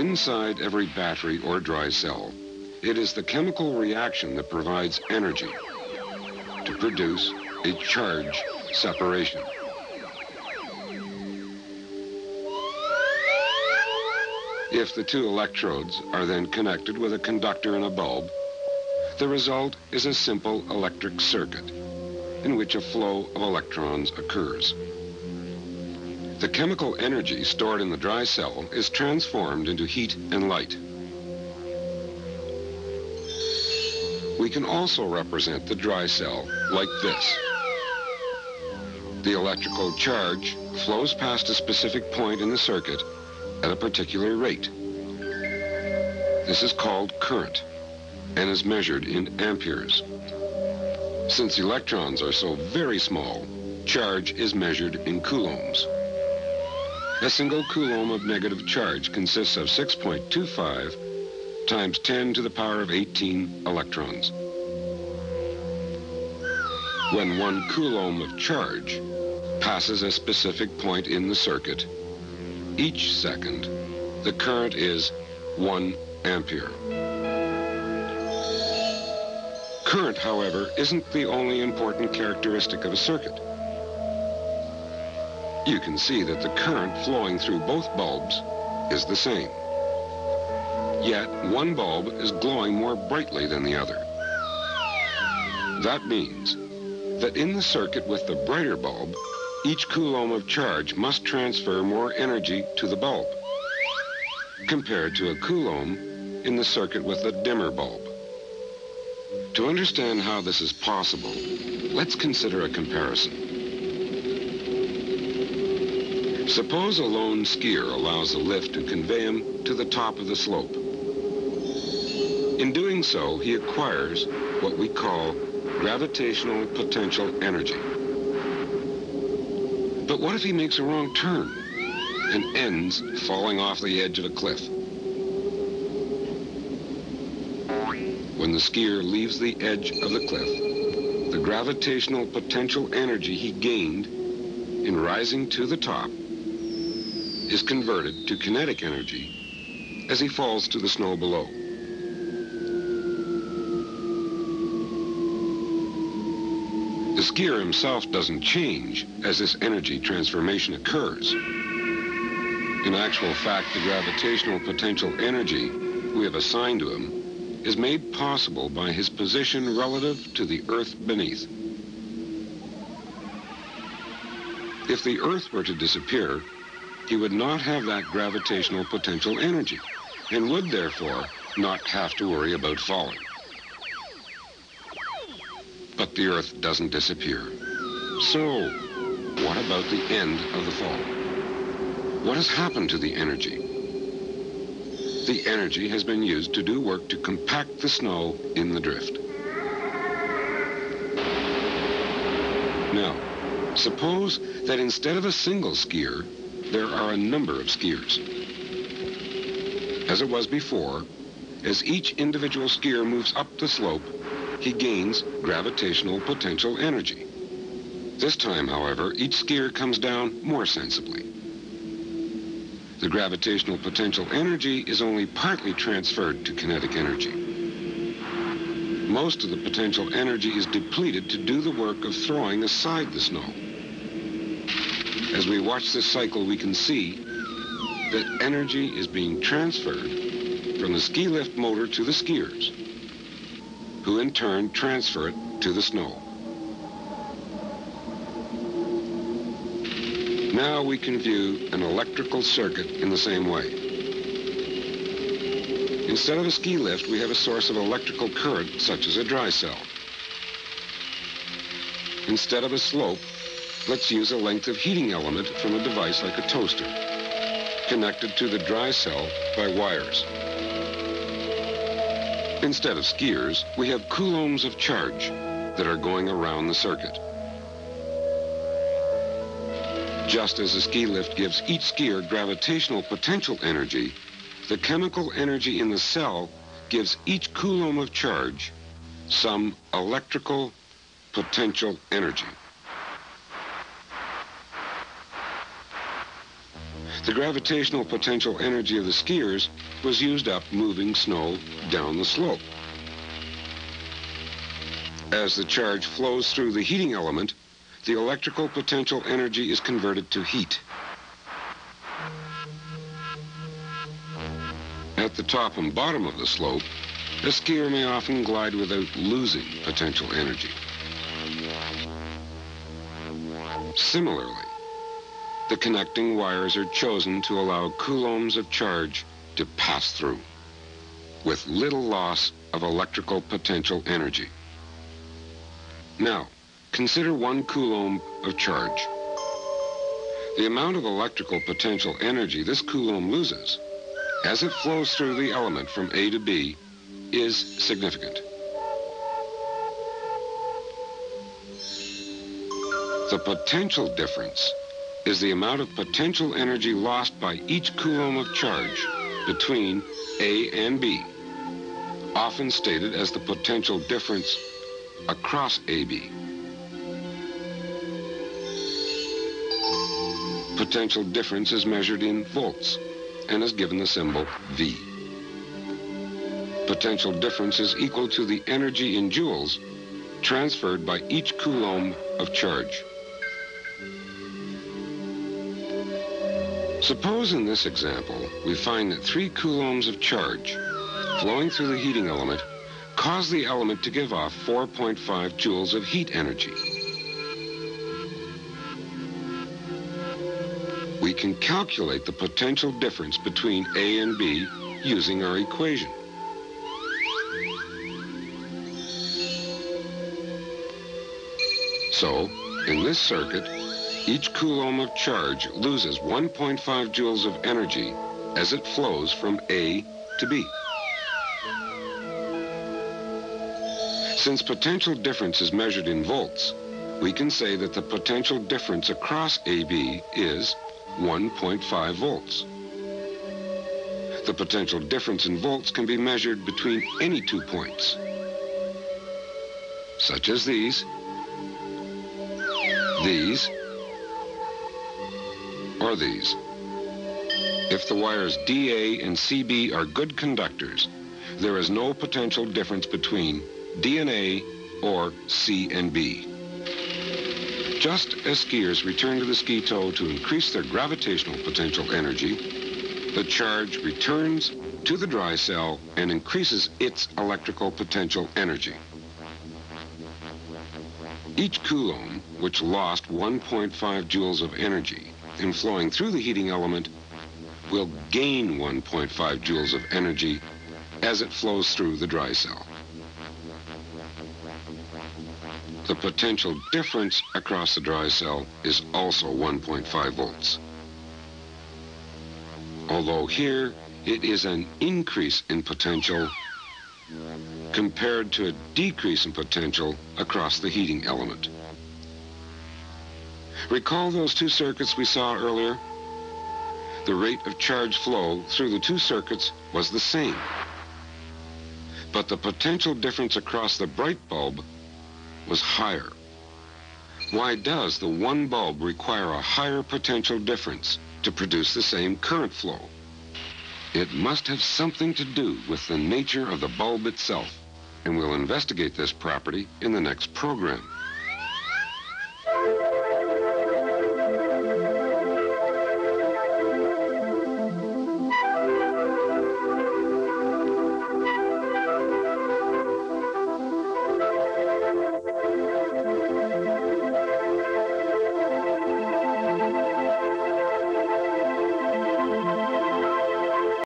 Inside every battery or dry cell, it is the chemical reaction that provides energy to produce a charge separation. If the two electrodes are then connected with a conductor and a bulb, the result is a simple electric circuit in which a flow of electrons occurs. The chemical energy stored in the dry cell is transformed into heat and light. We can also represent the dry cell like this. The electrical charge flows past a specific point in the circuit at a particular rate. This is called current and is measured in amperes. Since electrons are so very small, charge is measured in coulombs. A single coulomb of negative charge consists of 6.25 times 10 to the power of 18 electrons. When 1 coulomb of charge passes a specific point in the circuit, each second, the current is 1 ampere. Current, however, isn't the only important characteristic of a circuit. You can see that the current flowing through both bulbs is the same. Yet, one bulb is glowing more brightly than the other. That means that in the circuit with the brighter bulb, each coulomb of charge must transfer more energy to the bulb compared to a coulomb in the circuit with the dimmer bulb. To understand how this is possible, let's consider a comparison. Suppose a lone skier allows a lift to convey him to the top of the slope. In doing so, he acquires what we call gravitational potential energy. But what if he makes a wrong turn and ends falling off the edge of a cliff? When the skier leaves the edge of the cliff, the gravitational potential energy he gained in rising to the top is converted to kinetic energy as he falls to the snow below. The skier himself doesn't change as this energy transformation occurs. In actual fact, the gravitational potential energy we have assigned to him is made possible by his position relative to the Earth beneath. If the Earth were to disappear, he would not have that gravitational potential energy and would therefore not have to worry about falling. But the Earth doesn't disappear. So, what about the end of the fall? What has happened to the energy? The energy has been used to do work to compact the snow in the drift. Now, suppose that instead of a single skier, there are a number of skiers. As it was before, as each individual skier moves up the slope, he gains gravitational potential energy. This time, however, each skier comes down more sensibly. The gravitational potential energy is only partly transferred to kinetic energy. Most of the potential energy is depleted to do the work of throwing aside the snow. As we watch this cycle, we can see that energy is being transferred from the ski lift motor to the skiers, who in turn transfer it to the snow. Now we can view an electrical circuit in the same way. Instead of a ski lift, we have a source of electrical current, such as a dry cell. Instead of a slope, let's use a length of heating element from a device like a toaster, connected to the dry cell by wires. Instead of skiers, we have coulombs of charge that are going around the circuit. Just as a ski lift gives each skier gravitational potential energy, the chemical energy in the cell gives each coulomb of charge some electrical potential energy. The gravitational potential energy of the skiers was used up moving snow down the slope. As the charge flows through the heating element, the electrical potential energy is converted to heat. At the top and bottom of the slope, a skier may often glide without losing potential energy. Similarly, the connecting wires are chosen to allow coulombs of charge to pass through, with little loss of electrical potential energy. Now, consider 1 coulomb of charge. The amount of electrical potential energy this coulomb loses as it flows through the element from A to B is significant. The potential difference is the amount of potential energy lost by each coulomb of charge between A and B, often stated as the potential difference across AB. Potential difference is measured in volts and is given the symbol V. Potential difference is equal to the energy in joules transferred by each coulomb of charge. Suppose in this example we find that 3 coulombs of charge flowing through the heating element cause the element to give off 4.5 joules of heat energy. We can calculate the potential difference between A and B using our equation. So, in this circuit, each coulomb of charge loses 1.5 joules of energy as it flows from A to B. Since potential difference is measured in volts, we can say that the potential difference across AB is 1.5 volts. The potential difference in volts can be measured between any 2 points, such as these, or these. If the wires DA and CB are good conductors, there is no potential difference between D and A or C and B. Just as skiers return to the ski toe to increase their gravitational potential energy, the charge returns to the dry cell and increases its electrical potential energy. Each coulomb, which lost 1.5 joules of energy in flowing through the heating element, will gain 1.5 joules of energy as it flows through the dry cell. The potential difference across the dry cell is also 1.5 volts. Although here it is an increase in potential compared to a decrease in potential across the heating element. Recall those 2 circuits we saw earlier? The rate of charge flow through the 2 circuits was the same, but the potential difference across the bright bulb was higher. Why does the one bulb require a higher potential difference to produce the same current flow? It must have something to do with the nature of the bulb itself, and we'll investigate this property in the next program.